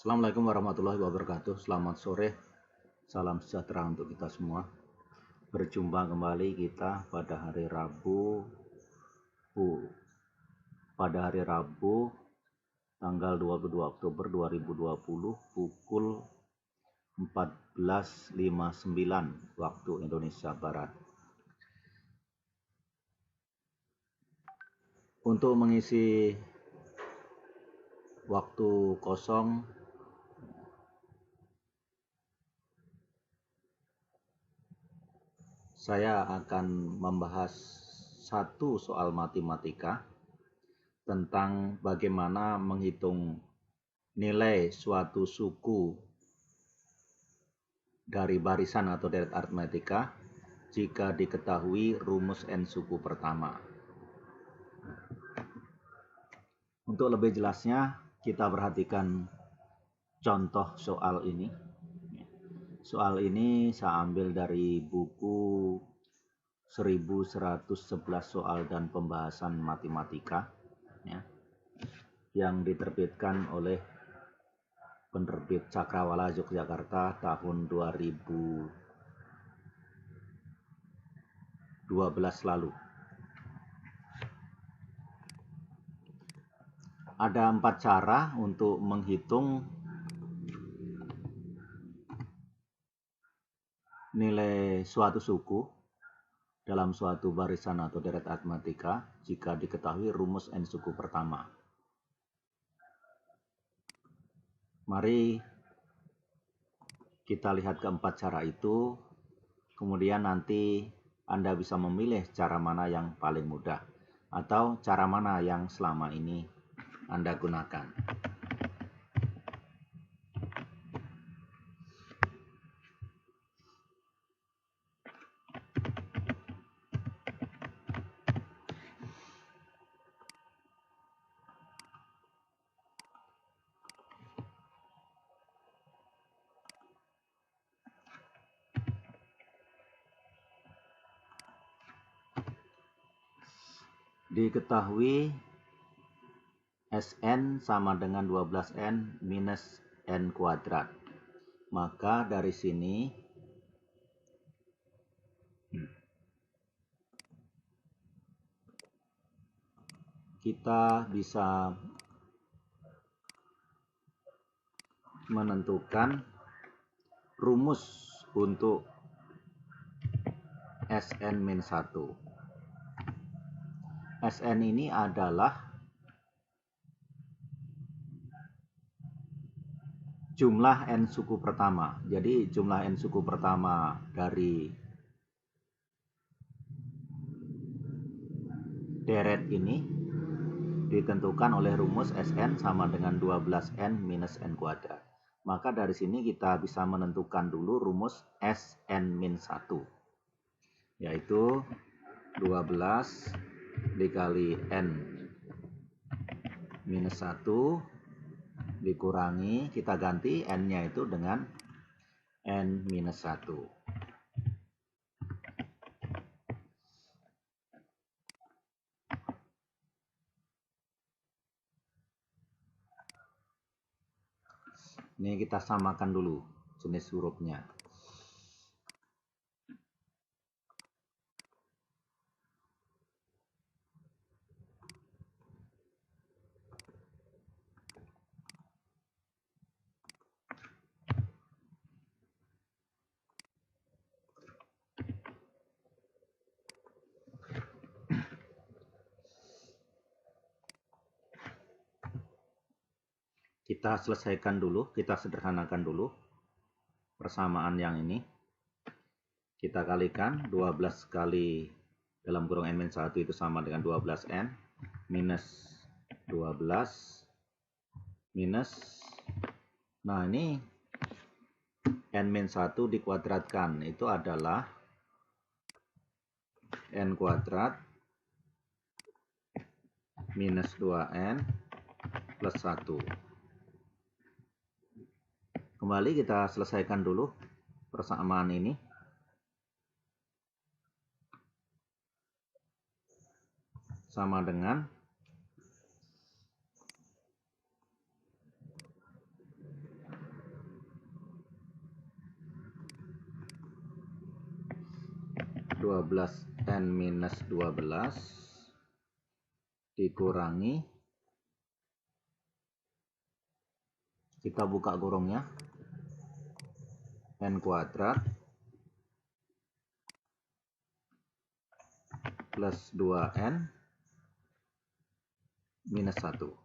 Assalamualaikum warahmatullahi wabarakatuh. Selamat sore, salam sejahtera untuk kita semua. Berjumpa kembali kita pada hari Rabu tanggal 22 Oktober 2020 pukul 14.59 waktu Indonesia Barat. Untuk mengisi waktu kosong saya akan membahas satu soal matematika tentang bagaimana menghitung nilai suatu suku dari barisan atau deret aritmatika jika diketahui rumus n suku pertama. Untuk lebih jelasnya, kita perhatikan contoh soal ini. Soal ini saya ambil dari buku 1111 soal dan pembahasan matematika ya, yang diterbitkan oleh penerbit Cakrawala Yogyakarta tahun 2012 lalu. Ada 4 cara untuk menghitung nilai suatu suku dalam suatu barisan atau deret aritmatika jika diketahui rumus n suku pertama. Mari kita lihat keempat cara itu, kemudian nanti Anda bisa memilih cara mana yang paling mudah atau cara mana yang selama ini Anda gunakan. Diketahui Sn sama dengan 12n minus n kuadrat. Maka dari sini kita bisa menentukan rumus untuk Sn-1. Sn ini adalah jumlah n suku pertama. Jadi jumlah n suku pertama dari deret ini ditentukan oleh rumus Sn sama dengan 12n minus n kuadrat. Maka dari sini kita bisa menentukan dulu rumus Sn-1, yaitu 12 dikali n minus 1 dikurangi, kita ganti n-nya itu dengan n minus 1. Ini kita samakan dulu jenis hurufnya. Kita selesaikan dulu, kita sederhanakan dulu persamaan yang ini. Kita kalikan 12 kali dalam kurung n-1 itu sama dengan 12n minus 12 minus, nah ini n-1 dikuadratkan, itu adalah n kuadrat minus 2n plus 1. Kembali kita selesaikan dulu persamaan ini. Sama dengan 12n minus 12 dikurangi, kita buka kurungnya, n kuadrat plus 2n minus 1.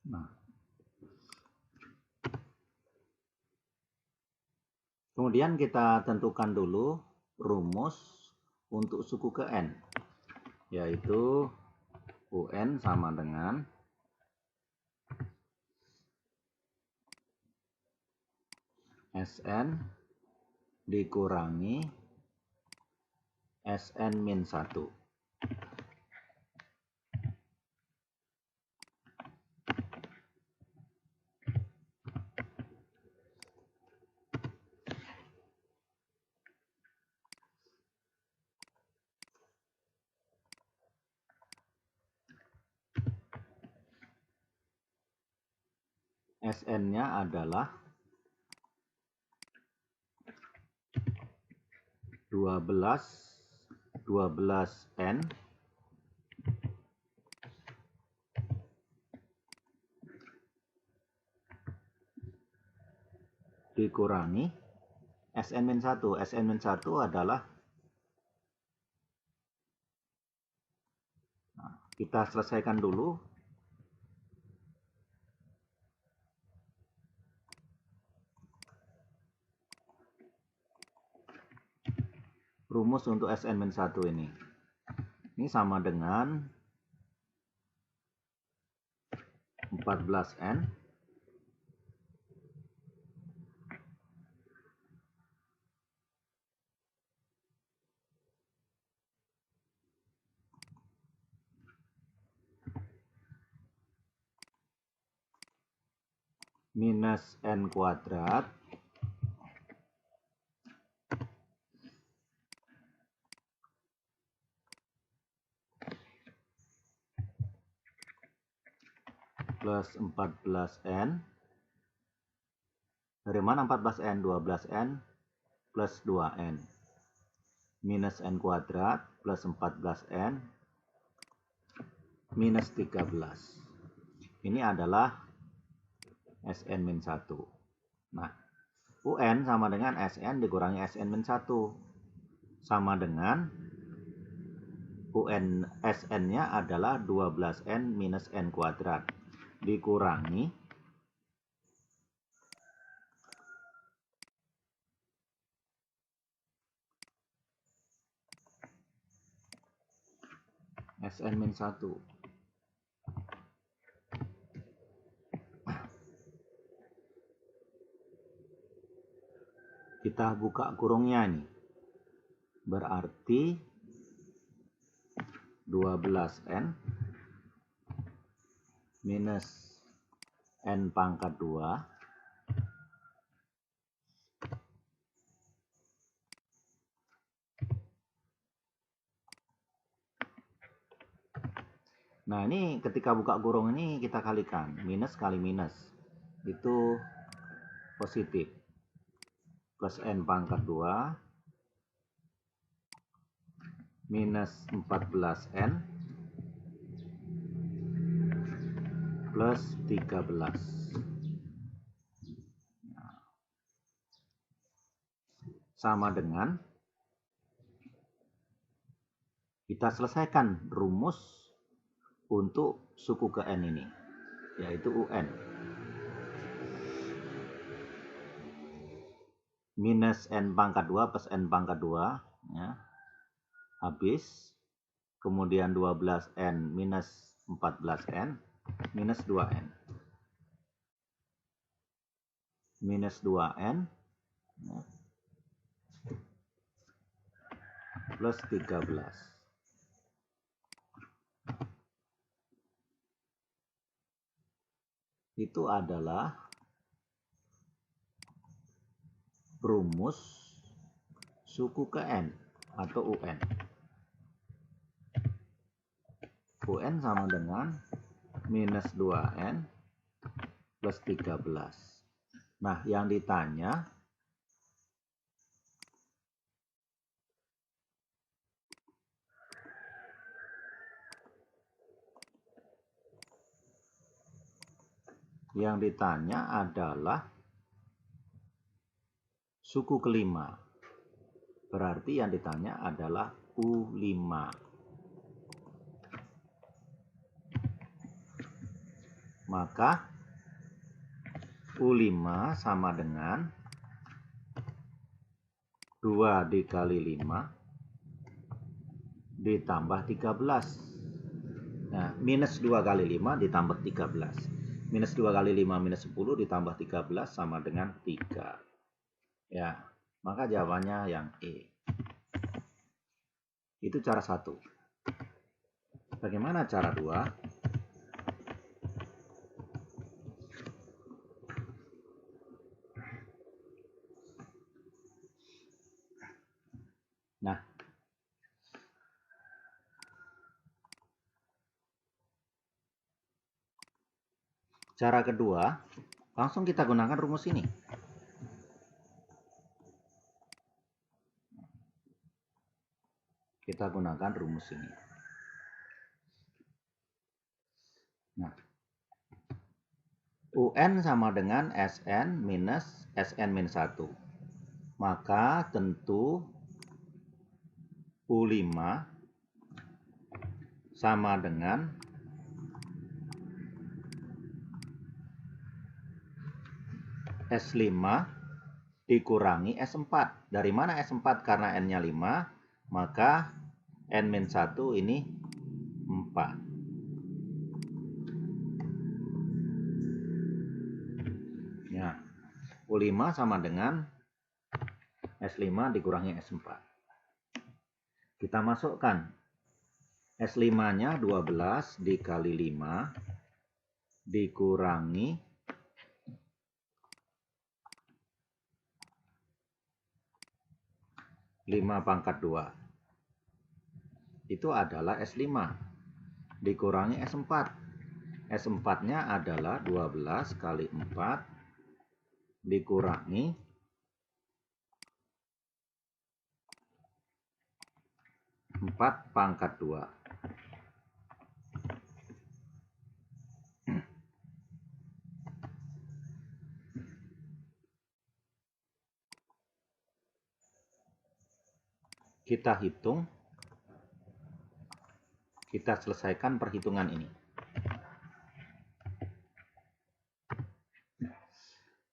Nah, kemudian kita tentukan dulu rumus untuk suku ke n, yaitu UN sama dengan SN dikurangi SN min 1. SN-nya adalah 12N dikurangi SN-1. SN-1 adalah, kita selesaikan dulu. Rumus untuk SN-1 ini. Ini sama dengan 14N minus N kuadrat plus 14N. Dari mana 14N? 12N plus 2N minus N kuadrat plus 14N minus 13. Ini adalah SN-1. Nah, UN sama dengan SN dikurangi SN-1. Sama dengan UN SN-nya adalah 12N minus N kuadrat. Dikurangi SN-1. Kita buka kurungnya nih. Berarti 12N minus N pangkat 2 Nah, ini ketika buka kurung ini kita kalikan. Minus kali minus. Itu positif. Plus N pangkat 2 minus 14N plus 13. Sama dengan, kita selesaikan rumus untuk suku ke N ini, yaitu UN. Minus N pangkat 2 plus N pangkat 2, ya, habis. Kemudian 12N minus 14N minus 2N. Minus 2N, ya, plus 13. Itu adalah rumus suku ke N atau UN. UN sama dengan minus 2N plus 13. Nah, yang ditanya adalah suku kelima. Berarti yang ditanya adalah U5. Maka U5 sama dengan 2 dikali 5 ditambah 13. Nah, minus 2 kali 5 ditambah 13. Minus 2 kali 5 minus 10 ditambah 13 sama dengan 3. Ya, maka jawabannya yang E. Itu cara 1. Bagaimana cara 2? Nah, cara kedua, langsung kita gunakan rumus ini. Kita gunakan rumus ini. Nah, UN sama dengan SN minus SN minus 1. Maka tentu U5 sama dengan S5 dikurangi S4. Dari mana S4? Karena N-nya 5, maka N-1 ini 4. Ya, U5 sama dengan S5 dikurangi S4. Kita masukkan S5-nya 12 dikali 5 dikurangi 5 pangkat 2. Itu adalah S5 dikurangi S4. S4-nya adalah 12 kali 4 dikurangi 4 pangkat 2. Kita hitung, kita selesaikan perhitungan ini.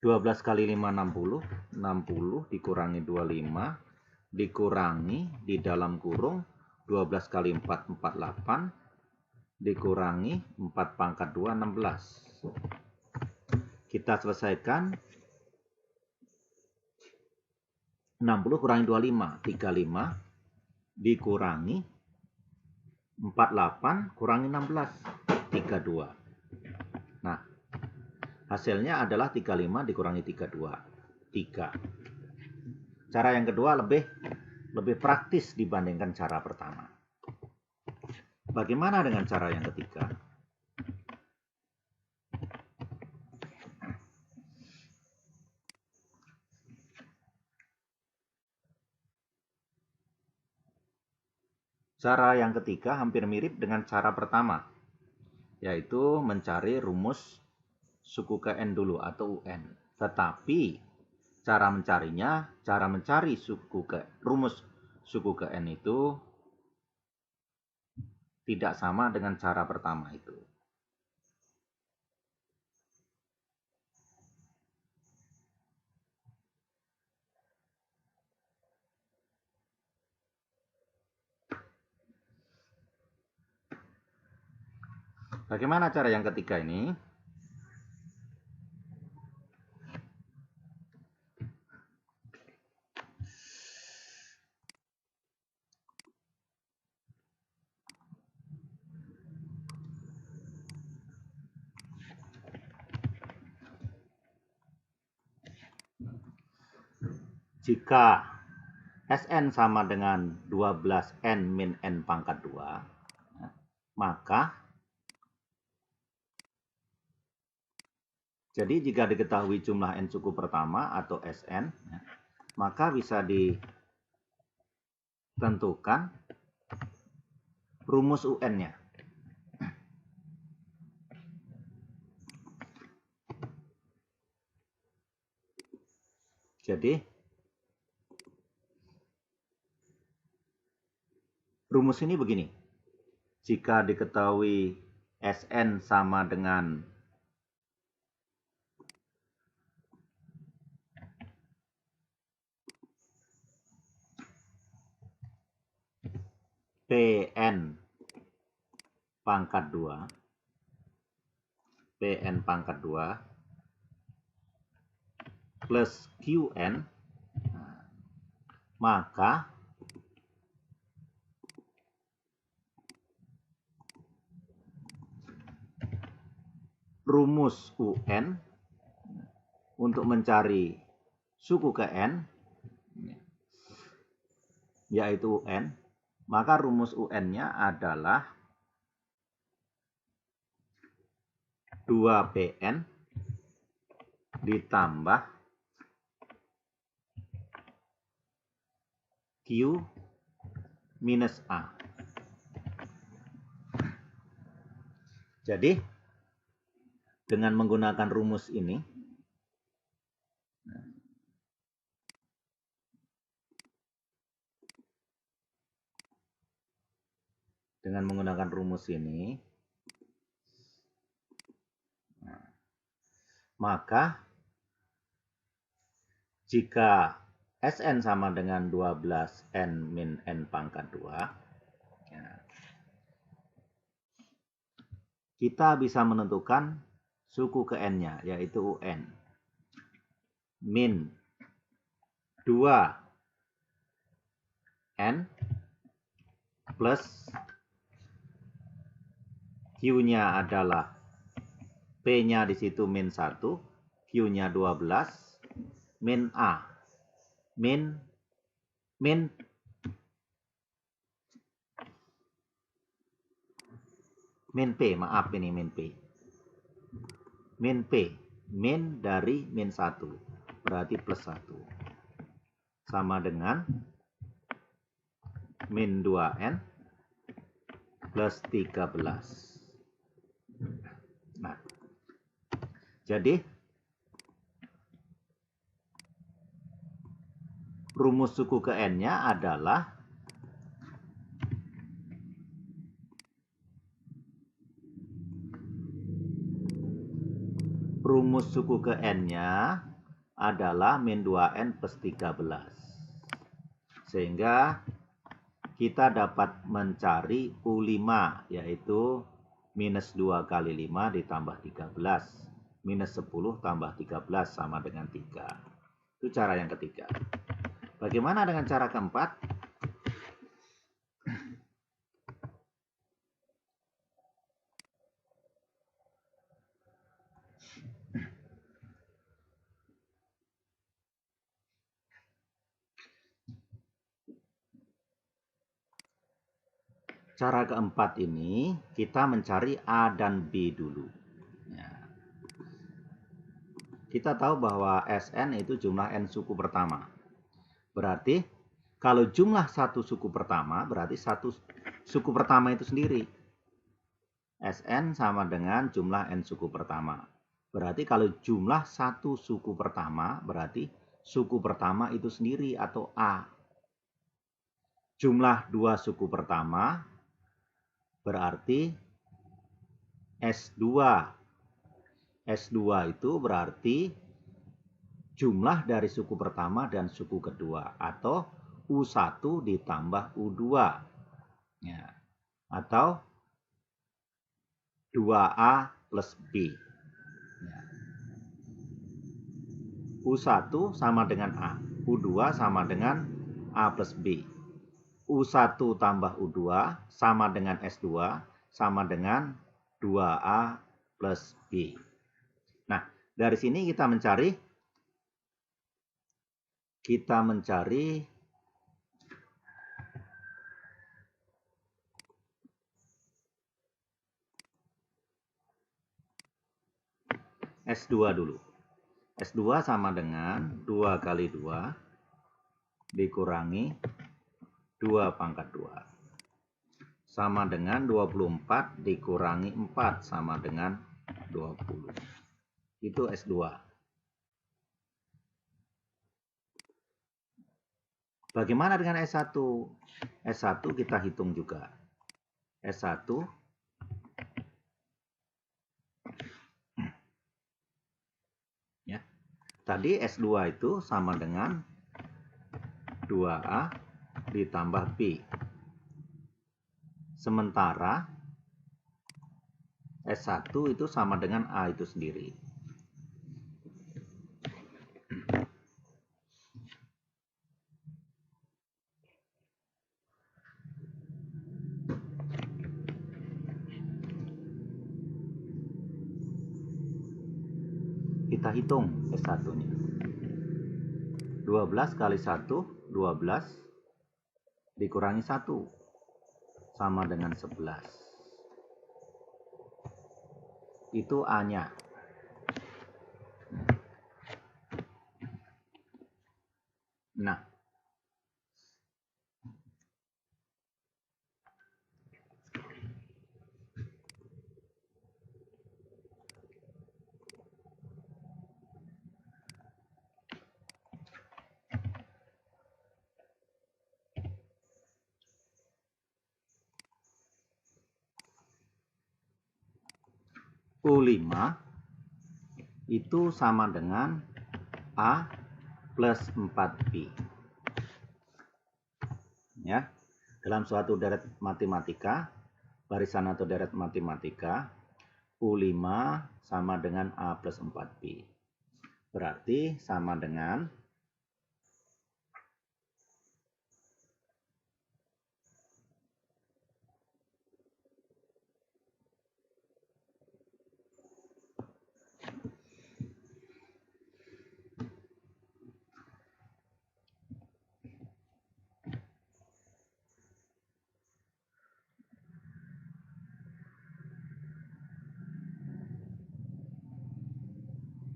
12 kali 5 60, 60 dikurangi 25 dikurangi di dalam kurung 12 kali 4 48 dikurangi 4 pangkat 2 16. Kita selesaikan 60 kurangi 25 35 dikurangi 48 kurangi 16 32. Nah, hasilnya adalah 35 dikurangi 32 3. Cara yang kedua lebih praktis dibandingkan cara pertama. Bagaimana dengan cara yang ketiga? Cara yang ketiga hampir mirip dengan cara pertama, yaitu mencari rumus suku ke N dulu atau UN. Tetapi cara mencarinya, cara mencari rumus suku ke N itu tidak sama dengan cara pertama itu. Bagaimana cara yang ketiga ini? jika Sn sama dengan 12n min n pangkat 2, maka jadi jika diketahui jumlah n suku pertama atau Sn, maka bisa ditentukan rumus UN-nya. Jadi rumus ini begini. Jika diketahui Sn sama dengan Pn pangkat 2, Pn pangkat 2 plus Qn, maka rumus UN untuk mencari suku ke N, yaitu UN, maka rumus UN-nya adalah 2Pn ditambah Q minus A. Jadi, dengan menggunakan rumus ini, maka jika Sn sama dengan 12n min n pangkat 2, kita bisa menentukan suku ke n-nya, yaitu UN. Min 2n plus Q-nya adalah P-nya di situ min 1, Q-nya 12, min A. Min P, maaf ini min P. Min P, min dari min 1, berarti plus 1. Sama dengan min 2n plus 13. Nah, jadi rumus suku ke n-nya adalah min 2n plus 13. Sehingga kita dapat mencari U5, yaitu minus 2 kali 5 ditambah 13. Minus 10 tambah 13 sama dengan 3. Itu cara yang ketiga. Bagaimana dengan cara keempat? Cara keempat ini kita mencari A dan B dulu. Ya. Kita tahu bahwa Sn itu jumlah n suku pertama. Berarti kalau jumlah satu suku pertama, berarti satu suku pertama itu sendiri. Sn sama dengan jumlah n suku pertama. Berarti kalau jumlah satu suku pertama, berarti suku pertama itu sendiri atau A. Jumlah dua suku pertama, berarti S2. S2 itu berarti jumlah dari suku pertama dan suku kedua, atau U1 ditambah U2, ya, atau 2A plus B. Ya. U1 sama dengan A, U2 sama dengan A plus B. U1 tambah U2 sama dengan S2 sama dengan 2A plus B. Nah, dari sini kita mencari kita mencari S2 dulu. S2 sama dengan 2 kali 2 dikurangi 2 pangkat 2. Sama dengan 24 dikurangi 4 sama dengan 20. Itu S2. Bagaimana dengan S1? S1 kita hitung juga. S1 ya. Tadi S2 itu sama dengan 2A ditambah B. Sementara S1 itu sama dengan A itu sendiri. Kita hitung S1-nya. 12 kali 1, 12 dikurangi 1 sama dengan 11. Itu A-nya. Nah, U5 itu sama dengan A plus 4B. Ya, dalam suatu deret matematika, barisan atau deret matematika, U5 sama dengan A plus 4B. Berarti sama dengan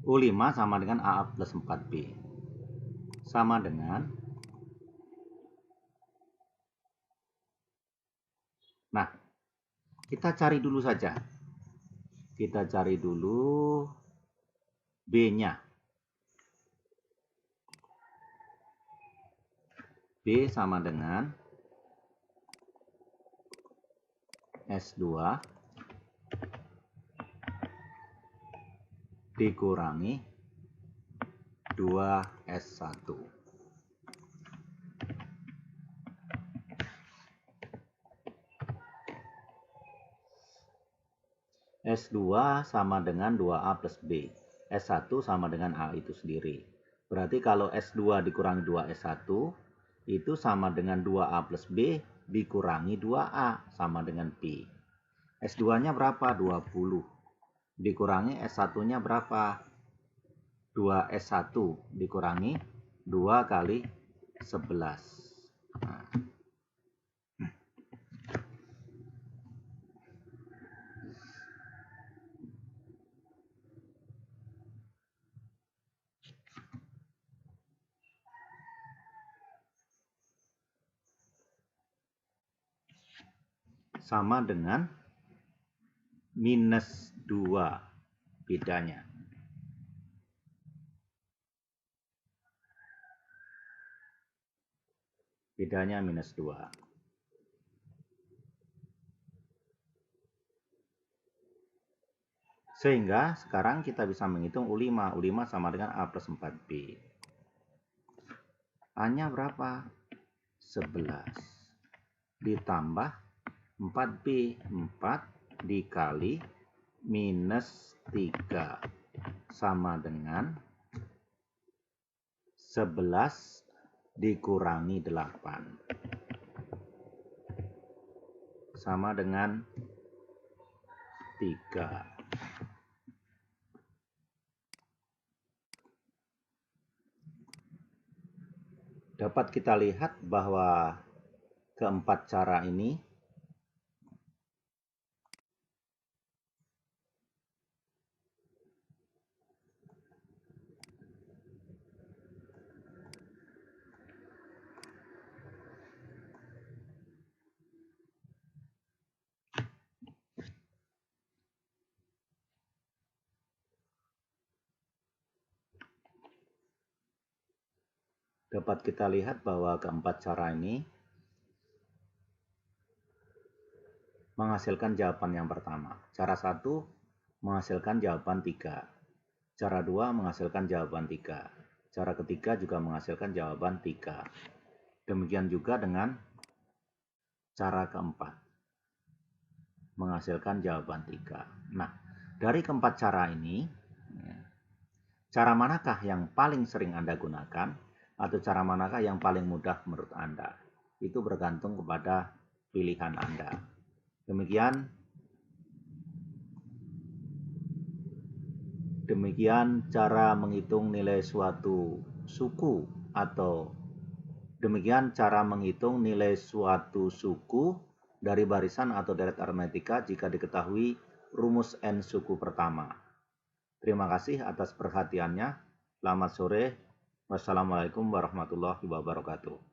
U5 sama dengan AA plus 4B. Sama dengan, nah, kita cari dulu saja. Kita cari dulu B-nya. B sama dengan S2 dikurangi 2S1. S2 sama dengan 2A plus B. S1 sama dengan A itu sendiri. Berarti kalau S2 dikurangi 2S1, itu sama dengan 2A plus B dikurangi 2A sama dengan B. S2-nya berapa? 20. Dikurangi S1-nya berapa? 2S1 dikurangi 2 kali 11. Nah. Sama dengan minus 2 bedanya. Bedanya minus 2. Sehingga sekarang kita bisa menghitung U5. U5 sama dengan A plus 4B. A-nya berapa? 11. Ditambah 4B. 4 dikali minus 3. Sama dengan 11 dikurangi 8. Sama dengan 3. Dapat kita lihat bahwa keempat cara ini menghasilkan jawaban yang pertama. Cara 1 menghasilkan jawaban 3. Cara 2 menghasilkan jawaban 3. Cara ketiga juga menghasilkan jawaban 3. Demikian juga dengan cara keempat, menghasilkan jawaban 3. Nah, dari keempat cara ini, cara manakah yang paling sering Anda gunakan atau cara manakah yang paling mudah menurut Anda? Itu bergantung kepada pilihan Anda. Demikian cara menghitung nilai suatu suku dari barisan atau deret aritmetika jika diketahui rumus n suku pertama. Terima kasih atas perhatiannya. Selamat sore. Wassalamualaikum warahmatullahi wabarakatuh.